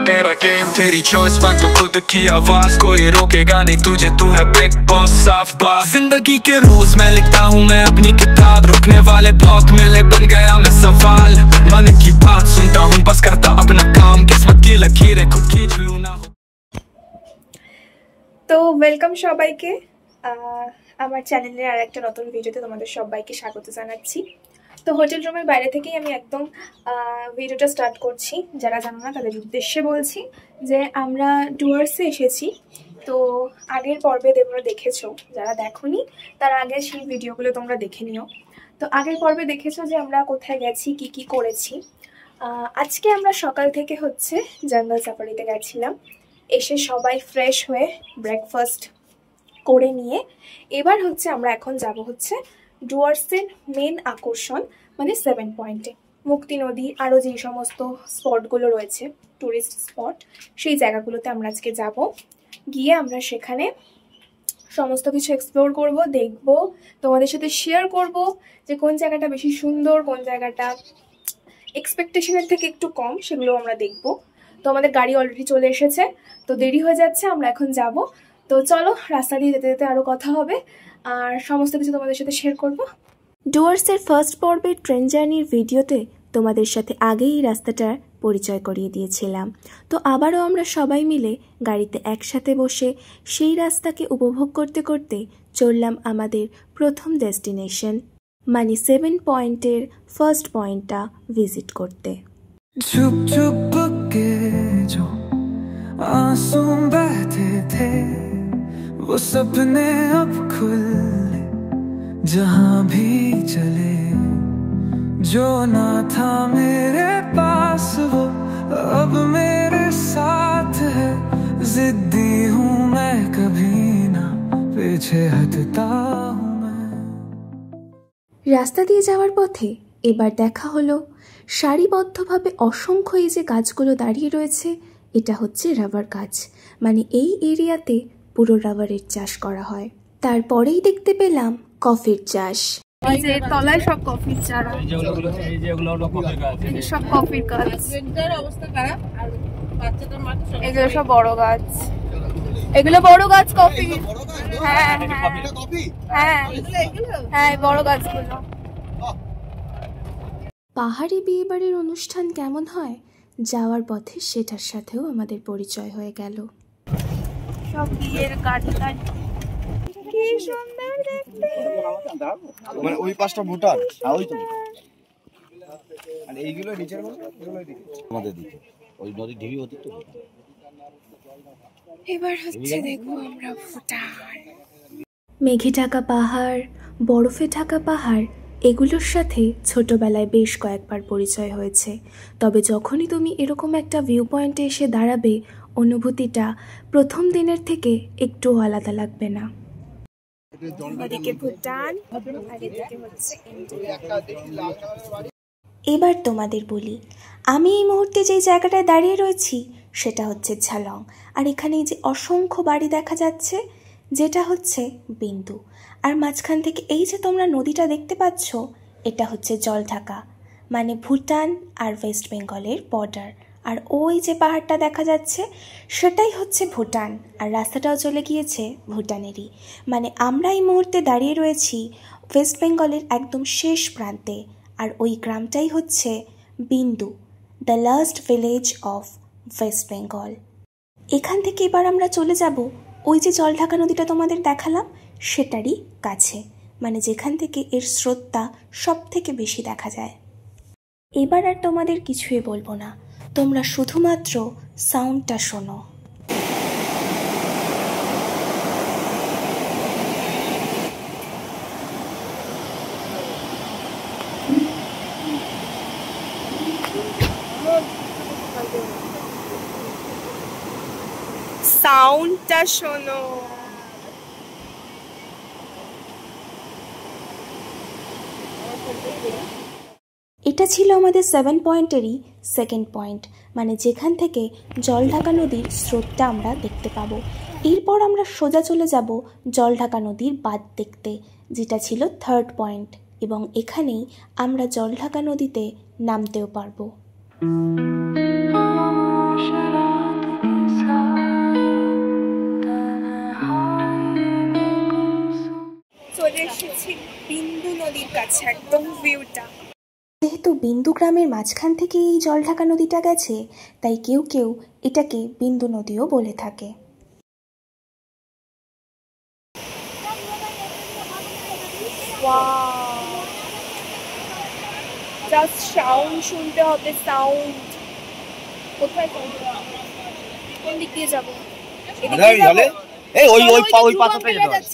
तेरा गेम तेरी चॉइस बात तो खुद की आवाज कोई रोकेगा नहीं तुझे तू है बिग बॉस साफ बात जिंदगी के रोज मैं लिखता हूँ मैं अपनी किताब रुकने वाले ब्लॉक मिले बन गया मैं सवाल मन की बात सुनता हूँ बस करता अपना काम किस्मत की लकीरें खुद खींच लूँ ना। তো ওয়েলকাম সবাইকে আমার চ্যানেলের আরেকটা নতুন ভিডিওতে তোমাদের সবাইকে স্বাগত জানাচ্ছি। তো হোটেল রুমের বাইরে থেকেই আমি একদম ভিডিওটা স্টার্ট করছি। যারা জানো না তাদের উদ্দেশ্যে বলছি যে আমরা ডুয়ার্সে এসেছি। তো আগের পর্বে তোমরা দেখেছো, যারা দেখোনি তার আগে সেই ভিডিওগুলো তোমরা দেখে নিও। তো আগের পর্বে দেখেছো যে আমরা কোথায় গেছি, কি কি করেছি। আজকে আমরা সকাল থেকে হচ্ছে জঙ্গল সাফারিতে গেছিলাম। এসে সবাই ফ্রেশ হয়ে ব্রেকফাস্ট করে নিয়ে এবার হচ্ছে আমরা এখন যাব হচ্ছে ডুয়ার্সের মেন আকর্ষণ মানে 7 পয়েন্টে, মুক্তি নদী আরও যেই সমস্ত স্পটগুলো রয়েছে ট্যুরিস্ট স্পট সেই জায়গাগুলোতে আমরা আজকে যাব। গিয়ে আমরা সেখানে সমস্ত কিছু এক্সপ্লোর করব, দেখব, তোমাদের সাথে শেয়ার করব যে কোন জায়গাটা বেশি সুন্দর, কোন জায়গাটা এক্সপেকটেশনের থেকে একটু কম, সেগুলো আমরা দেখব। তো আমাদের গাড়ি অলরেডি চলে এসেছে, তো দেরি হয়ে যাচ্ছে, আমরা এখন যাব। তো চলো রাস্তা দিয়ে যেতে যেতে আরও কথা হবে আর সমস্ত কিছু তোমাদের সাথে শেয়ার করব। ডুয়ার্সের ফার্স্ট পর্বের ট্রেন জার্নির ভিডিওতে তোমাদের সাথে আগেই রাস্তাটার পরিচয় করিয়ে দিয়েছিলাম। তো আবারও আমরা সবাই মিলে গাড়িতে একসাথে বসে সেই রাস্তাকে উপভোগ করতে করতে চললাম আমাদের প্রথম ডেস্টিনেশন মানে 7 পয়েন্টের ফার্স্ট পয়েন্টটা ভিজিট করতে। चुप चुप के जो आंसू बहते थे वो सपने अब खुले जहां भी चले जो ना था मेरे पास वो अब मेरे साथ है जिद्दी हूँ मैं कभी ना पीछे हटता हूँ मैं। রাস্তা দিয়ে যাওয়ার পথে এবার দেখা হলো সারিবদ্ধভাবে অসংখ্য এই যে গাছগুলো দাঁড়িয়ে রয়েছে এটা হচ্ছে রাবার গাছ, মানে এই এরিয়াতে পুরো রাবারের চাষ করা হয়। তারপরেই দেখতে পেলাম কফির চাষ। এই যে তলায় সব কফির চারা, সব কফির গাছ, এগুলো সব বড় গাছ, এগুলো বড় গাছ কফি। হ্যাঁ হ্যাঁ হ্যাঁ বড় গাছগুলো। পাহাড়ি বিয়েবাড়ির অনুষ্ঠান কেমন হয় যাওয়ার পথে সেটার সাথেও আমাদের পরিচয় হয়ে গেল। সব বিয়ের গাড়ি গাড়ি কি সুন্দর দেখতে, মানে ওই পাশটা ভুটান আর ওই তো আর এইগুলো নিচের আমাদের দিকে ওই নদী ঢিবি হতে তো। এবার হচ্ছে দেখো আমরা ভুটান। মেঘে ঢাকা পাহাড়, বরফে ঢাকা পাহাড় এগুলোর সাথে ছোটবেলায় বেশ কয়েকবার পরিচয় হয়েছে, তবে যখনই তুমি এরকম একটা ভিউ পয়েন্টে এসে দাঁড়াবে অনুভূতিটা প্রথম দিনের থেকে একটু আলাদা লাগবে না। এবার তোমাদের বলি আমি এই মুহূর্তে যেই জায়গাটায় দাঁড়িয়ে রয়েছি সেটা হচ্ছে ঝালং, আর এখানে যে অসংখ্য বাড়ি দেখা যাচ্ছে যেটা হচ্ছে বিন্দু, আর মাঝখান থেকে এই যে তোমরা নদীটা দেখতে পাচ্ছ এটা হচ্ছে জলঢাকা মানে ভুটান আর ওয়েস্ট বেঙ্গলের বর্ডার, আর ওই যে পাহাড়টা দেখা যাচ্ছে সেটাই হচ্ছে ভুটান, আর রাস্তাটাও চলে গিয়েছে ভুটানেরই। মানে আমরা এই মুহূর্তে দাঁড়িয়ে রয়েছি ওয়েস্ট বেঙ্গলের একদম শেষ প্রান্তে, আর ওই গ্রামটাই হচ্ছে বিন্দু, the last village of West Bengal. এখান থেকে এবার আমরা চলে যাব ওই যে জলঢাকা নদীটা তোমাদের দেখালাম সেটারই কাছে, মানে যেখান থেকে এর স্রোতটা সব থেকে বেশি দেখা যায়। এবার আর তোমাদের কিছুই বলবো না, তোমরা শুধুমাত্র সাউন্ডটা শোনো। সাউন্ডটা শোনো। এটা ছিল আমাদের 7 পয়েন্টেরই সেকেন্ড পয়েন্ট, মানে যেখান থেকে জলঢাকা নদীর স্রোতটা আমরা দেখতে পাবো। এরপর আমরা সোজা চলে যাব জলঢাকা নদীর বাঁধ দেখতে, যেটা ছিল থার্ড পয়েন্ট, এবং এখানেই আমরা জলঢাকা নদীতে নামতেও পারবো। আছে একদম ভিউটা। যেহেতু বিন্দু গ্রামের মাঝখান থেকে এই জলঢাকা নদীটা গেছে, তাই কেউ কেউ এটাকে বিন্দু নদীও বলে থাকে। জাস্ট সাউন্ড শুনতে হবে, সাউন্ড। কোথায় কোন দিক দিয়ে যাবো?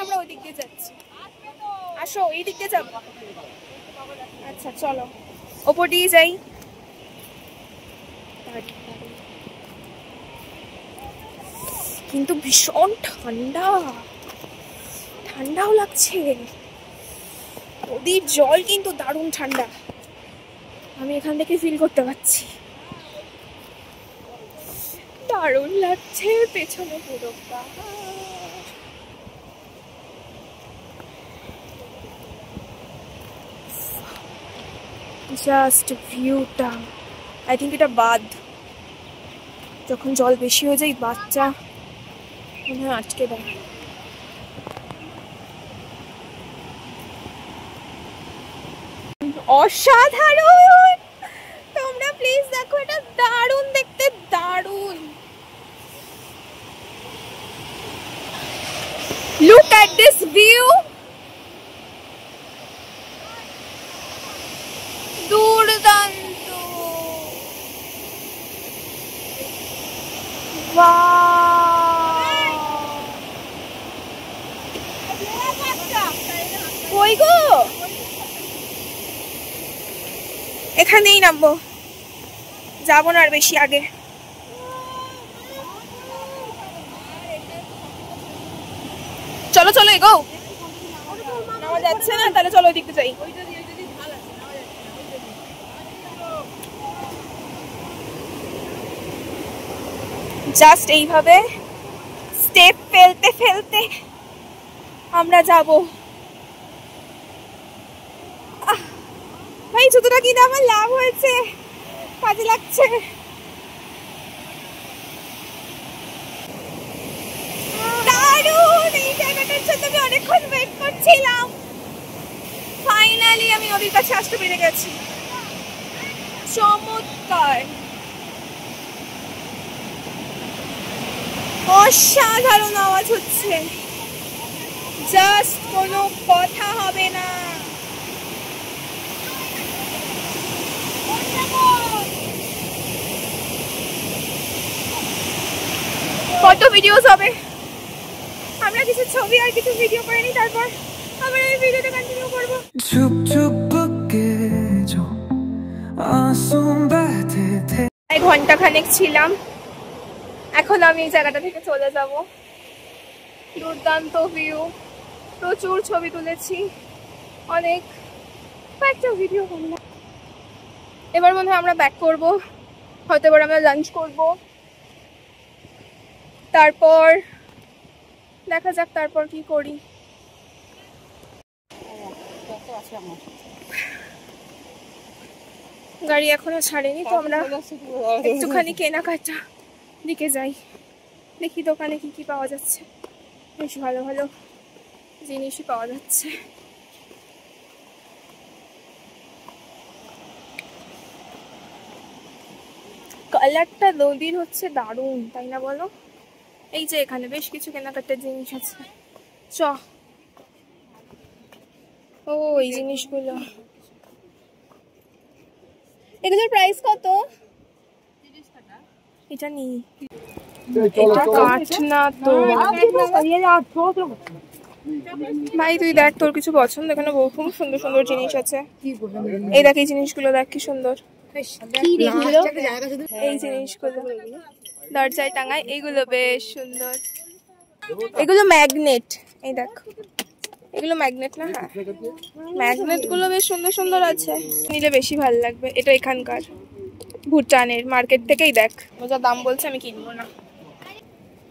আমরা ওই দিক দিয়ে যাচ্ছি। আসো, এই দিক দিয়ে যাবো। আচ্ছা চলো, ওপর দিয়ে যাই। কিন্তু ভীষণ ঠান্ডা, ঠান্ডাও লাগছে। নদীর জল কিন্তু দারুণ ঠান্ডা, আমি এখান থেকে ফিল করতে পারছি। দারুণ লাগছে, পেছনে পুরো জাস্ট ভিউটা। আই থিঙ্ক এটা বাঁধ, যখন জল বেশি হয়ে যায় বাচ্চা মনে হয় আটকে দেয়। অসাধারণ, তোমরা প্লিজ দেখো, এটা দারুণ দেখতে, দারুণ। লুক এট দিস ভিউ, দুর্দান্ত। কই গো, এখানেই নামবো, যাবো না আর বেশি আগে। চলো চলো এগো, নামা যাচ্ছে না, তাহলে চলো ওই দিকতে যাই। জাস্ট এইভাবে স্টেপ ফেলতে ফেলতে আমরা যাব। ভাই জুতোটা কিনে আমার লাভ হয়েছে, কাজে লাগছে। দারুণ, এই জায়গাটার জন্য আমি অনেকক্ষণ ওয়েট করছিলাম। ফাইনালি আমি নদীর কাছে আসতে পেরে গেছি। চমৎকার, অসাধারণ আওয়াজ হচ্ছে, জাস্ট কোনো কথা হবে না। কত ভিডিওস হবে, আমরা কিছু ছবি আর কিছু ভিডিও করে নিই, তারপর আবার এই ভিডিওটা কন্টিনিউ করব। चुप चुप के जो आंसू बहते थे। এই ঘন্টা খানেক ছিলাম, এখন আমি এই জায়গাটা থেকে চলে যাব। দুর্দান্ত ভিউ, প্রচুর ছবি তুলেছি, অনেক কয়েকটা ভিডিও করলাম। এবার মনে হয় আমরা ব্যাক করব, হয়তো এবার আমরা লাঞ্চ করব, তারপর দেখা যাক তারপর কি করি। গাড়ি এখনো ছাড়েনি, তো আমরা একটুখানি কেনাকাটা দিকে যাই, দেখি দোকানে কি কি পাওয়া যাচ্ছে। বেশ ভালো ভালো জিনিসই পাওয়া যাচ্ছে। কালারটা নদীর হচ্ছে দারুণ, তাই না বলো? এই যে এখানে বেশ কিছু কেনাকাটার জিনিস আছে, চ। ও এই জিনিসগুলো, এগুলোর প্রাইস কত? এটা নেই, এটা কাঠ না তো। ভাই তুই দেখ, তোর কিছু পছন্দ, এখানে খুব সুন্দর সুন্দর জিনিস আছে। এই দেখ, এই জিনিসগুলো দেখ কি সুন্দর। এই জিনিসগুলো দরজায় টাঙায়, এইগুলো বেশ সুন্দর। এগুলো ম্যাগনেট, এই দেখ, এগুলো ম্যাগনেট না? হ্যাঁ, ম্যাগনেট গুলো বেশ সুন্দর সুন্দর আছে, নিলে বেশি ভালো লাগবে। এটা এখানকার ভুটানের মার্কেট থেকেই, দেখ যা দাম বলছে আমি কিনবো না।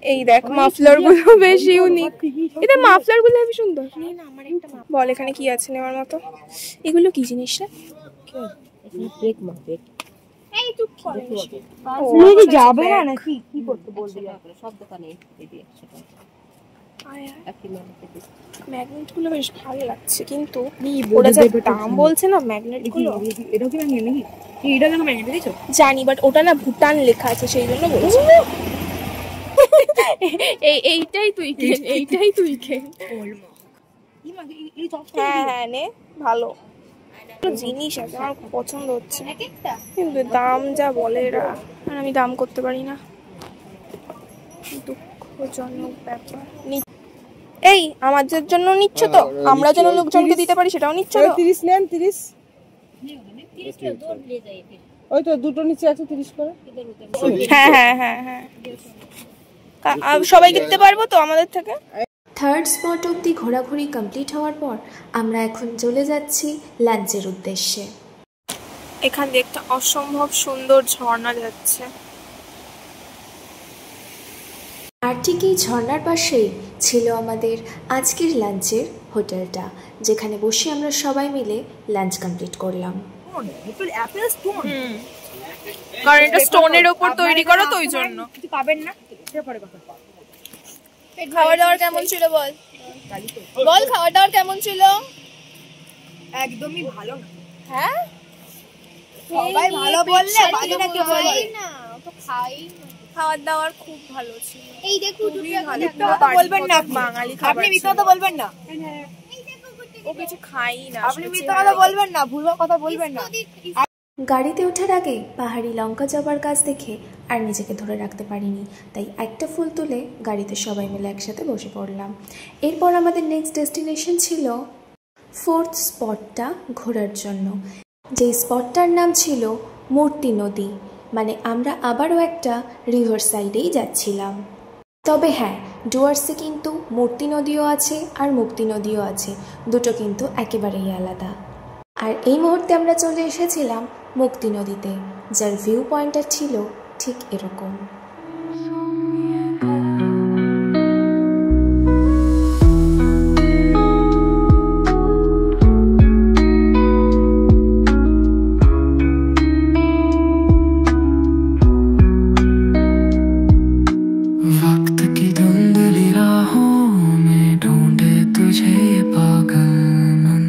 এই দেখ মাফলার গুলো বেশ ইউনিক, এটা মাফলার গুলো বেশ সুন্দর। বল এখানে কি আছে নেওয়ার মতো? এগুলো কি জিনিস রে? ম্যাগনেট গুলো বেশ ভালো লাগছে, কিন্তু ওরা যে দাম বলছে না ম্যাগনেট গুলো, এটা কি ম্যাগনেট নাকি? এটা দেখো ম্যাগনেট দেখছো? জানি, বাট ওটা না ভুটান লেখা আছে, সেই জন্য বলছি। এইটাই তুই কেন, এইটাই তুই কেন। হ্যাঁ হ্যাঁ নে, ভালো জিনিস আছে, আমার পছন্দ হচ্ছে, কিন্তু দাম যা বলে এরা, আর আমি দাম করতে পারি না, দুঃখজনক ব্যাপার। এই আমাদের জন্য নিচ্ছ তো, আমরা যেন লোকজনকে দিতে পারি সেটাও নিচ্ছ তো। 30 নেন, 30 ওই তো দুটো নিচে আছে 30 করে। হ্যাঁ হ্যাঁ হ্যাঁ হ্যাঁ, সবাইকে দিতে পারবো তো আমাদের থেকে। থার্ড স্পট অবধি ঘোরাঘুরি কমপ্লিট হওয়ার পর আমরা এখন চলে যাচ্ছি লাঞ্চের উদ্দেশ্যে। এখান দিয়ে একটা অসম্ভব সুন্দর ঝর্ণা যাচ্ছে, আর ঠিক এই ঝর্ণার পাশেই ছিল আমাদের আজকের লাঞ্চের হোটেলটা, যেখানে বসে আমরা সবাই মিলে লাঞ্চ কমপ্লিট করলাম। কারণ এটা স্টোনের উপর তৈরি করা, তো ওই জন্য। কিছু পাবেন না, পরে কথা। খাওয়া দাওয়ার কেমন ছিল বল, বল খাওয়া দাওয়ার কেমন ছিল? একদমই ভালো না। হ্যাঁ সবাই ভালো বললে বাজে না কি বলবে না, তো খাই খাওয়া দাওয়ার খুব ভালো ছিল। এই দেখো বলবেন না বাঙালি আপনি মিথ্যা কথা বলবেন না, ও কিছু খাই না, আপনি মিথ্যা কথা বলবেন না, ভুল কথা বলবেন না। গাড়িতে ওঠার আগে পাহাড়ি লঙ্কা জবার গাছ দেখে আর নিজেকে ধরে রাখতে পারিনি, তাই একটা ফুল তুলে গাড়িতে সবাই মিলে একসাথে বসে পড়লাম। এরপর আমাদের নেক্সট ডেস্টিনেশন ছিল ফোর্থ স্পটটা ঘোরার জন্য, যেই স্পটটার নাম ছিল মূর্তি নদী, মানে আমরা আবারও একটা রিভার সাইডেই যাচ্ছিলাম। তবে হ্যাঁ, ডুয়ার্সে কিন্তু মূর্তি নদীও আছে আর মুক্তি নদীও আছে, দুটো কিন্তু একেবারেই আলাদা। আর এই মুহূর্তে আমরা চলে এসেছিলাম মুক্তি নদীতে, যার ভিউ পয়েন্টটা ছিল ঠিক এরকম। वक्त की धुंधली राहों में ढूंढे तुझे पागल मन।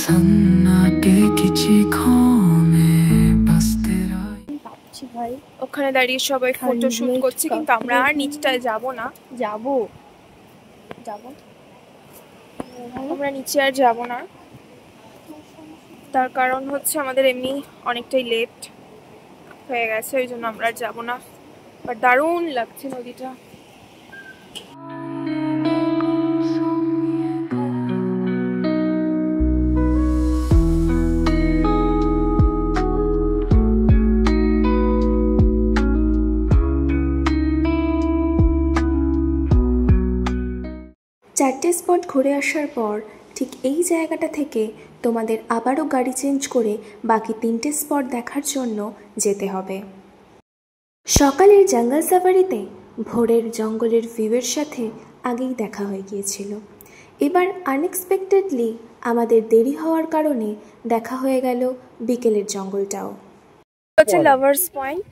सन्नाटे की चीखों में बस तेरा। ভাই ওখানে দাঁড়িয়ে সবাই ফটো শুট করছে, কিন্তু আমরা আর নিচটায় যাব না। যাব আমরা নিচে আর যাব না, তার কারণ হচ্ছে আমাদের এমনি অনেকটাই লেট হয়ে গেছে, ওই জন্য আমরা আর যাব না। বাট দারুণ লাগছে নদীটা। চারটে স্পট ঘুরে আসার পর ঠিক এই জায়গাটা থেকে তোমাদের আবারও গাড়ি চেঞ্জ করে বাকি 3টে স্পট দেখার জন্য যেতে হবে। সকালের জঙ্গল সাফারিতে ভোরের জঙ্গলের ভিউয়ের সাথে আগেই দেখা হয়ে গিয়েছিল, এবার আনএক্সপেক্টেডলি আমাদের দেরি হওয়ার কারণে দেখা হয়ে গেল বিকেলের জঙ্গলটাও। হচ্ছে লাভার্স পয়েন্ট।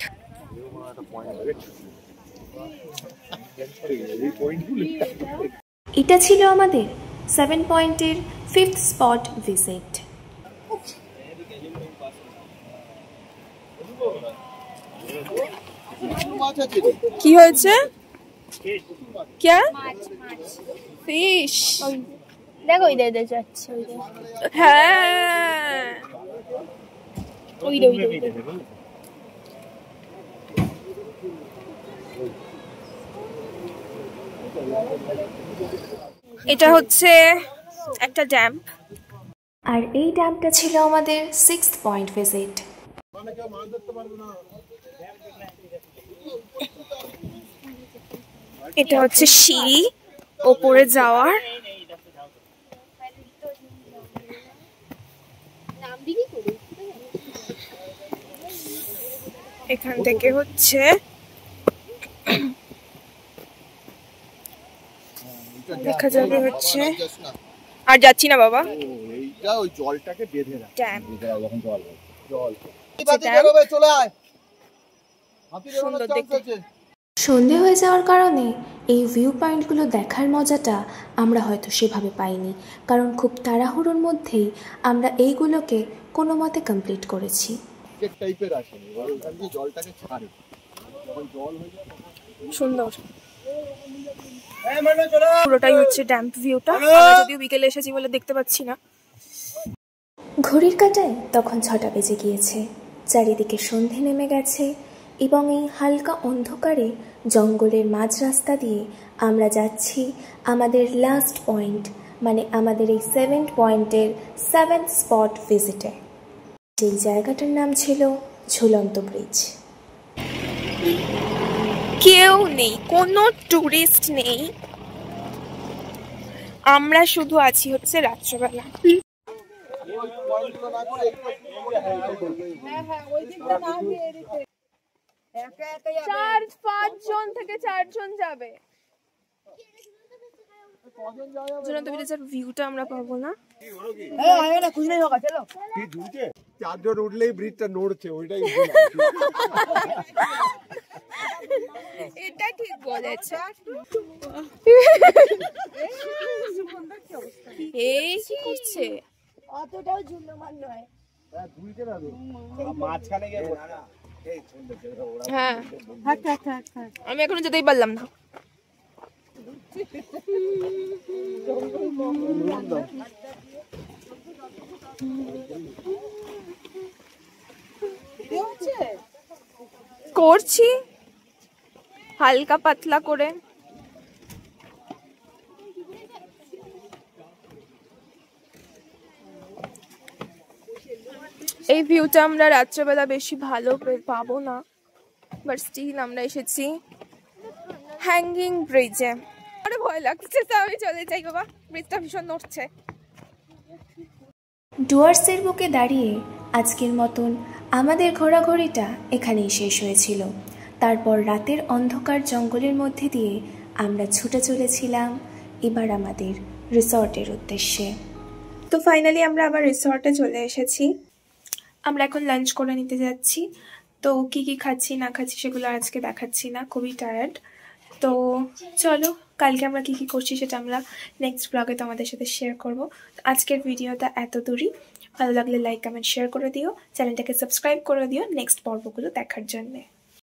এটা ছিল আমাদের 7 পয়েন্টের 5th স্পট ভিজিট। কি হয়েছে? क्या ফিশ? দেখো ওই দেখো যাচ্ছে, ওই দেখো হ্যাঁ ওই দেখো এটা হচ্ছে একটা ড্যাম, আর এই ড্যামটা ছিল আমাদের 6th পয়েন্ট ভিজিট। এটা হচ্ছে সিঁড়ি ওপরে যাওয়ার। এখান থেকে হচ্ছে দেখা যাবে হচ্ছে, আর যাচ্ছি না বাবা, এইটা ওই জলটাকে বেঁধে রাখে ড্যাম। যখন জল ড্যাম। চলে আয় সুন্দর দেখতে। সন্ধে হয়ে যাওয়ার কারণে এই ভিউ পয়েন্টগুলো দেখার মজাটা আমরা হয়তো সেভাবে পাইনি, কারণ খুব তাড়াহুড়োর মধ্যেই আমরা এইগুলোকে কোনো মতে কমপ্লিট করেছি। সুন্দর পুরোটাই হচ্ছে ড্যাম্প ভিউটা। যদিও বিকেলে এসেছি বলে দেখতে পাচ্ছি না। ঘড়ির কাঁটায় তখন 6টা বেজে গিয়েছে, চারিদিকে সন্ধে নেমে গেছে এবং এই হালকা অন্ধকারে জঙ্গলের মাঝ রাস্তা দিয়ে আমরা যাচ্ছি আমাদের লাস্ট পয়েন্ট, মানে আমাদের এই 7th পয়েন্টের 7th স্পট ভিজিটে। যেই জায়গাটার নাম ছিল ঝুলন্ত ব্রিজ। কেউ নেই, কোনো টুরিস্ট নেই, আমরা শুধু আছি হচ্ছে রাত্রেবেলা। 4-5 জন থেকে 4 জন যাবে। ঝুলন্ত ব্রিজের ভিউটা আমরা পাবো না। 4 জন উঠলেই ব্রিজটা নড়ছে, ওইটাই এটা ঠিক বলেছে। এই কি করছে? অতটাও ঝুলমান নয়। মাঝখানে গিয়ে হ্যাঁ, আমি এখনো যেতেই পারলাম না। করছি হালকা পাতলা করে। এই ভিউটা আমরা রাত্রেবেলা বেশি ভালো পাবো না, বাট স্টিল আমরা এসেছি হ্যাঙ্গিং ব্রিজে। আরে ভয় লাগছে, তো আমি চলে যাই বাবা, ব্রিজটা ভীষণ নড়ছে। ডুয়ার্সের বুকে দাঁড়িয়ে আজকের মতন আমাদের ঘোরাঘুরিটা এখানেই শেষ হয়েছিল। তারপর রাতের অন্ধকার জঙ্গলের মধ্যে দিয়ে আমরা ছুটে চলেছিলাম এবার আমাদের রিসর্টের উদ্দেশ্যে। তো ফাইনালি আমরা আবার রিসর্টে চলে এসেছি। আমরা এখন লাঞ্চ করে নিতে যাচ্ছি। তো কি কি খাচ্ছি না খাচ্ছি সেগুলো আজকে দেখাচ্ছি না, খুবই টায়ার্ড। তো চলো, কালকে আমরা কি কি করছি সেটা আমরা নেক্সট ব্লগে তোমাদের সাথে শেয়ার করব। আজকের ভিডিওটা এত দূরই। ভালো লাগলে লাইক কমেন্ট শেয়ার করে দিও, চ্যানেলটাকে সাবস্ক্রাইব করে দিও নেক্সট পর্বগুলো দেখার জন্যে।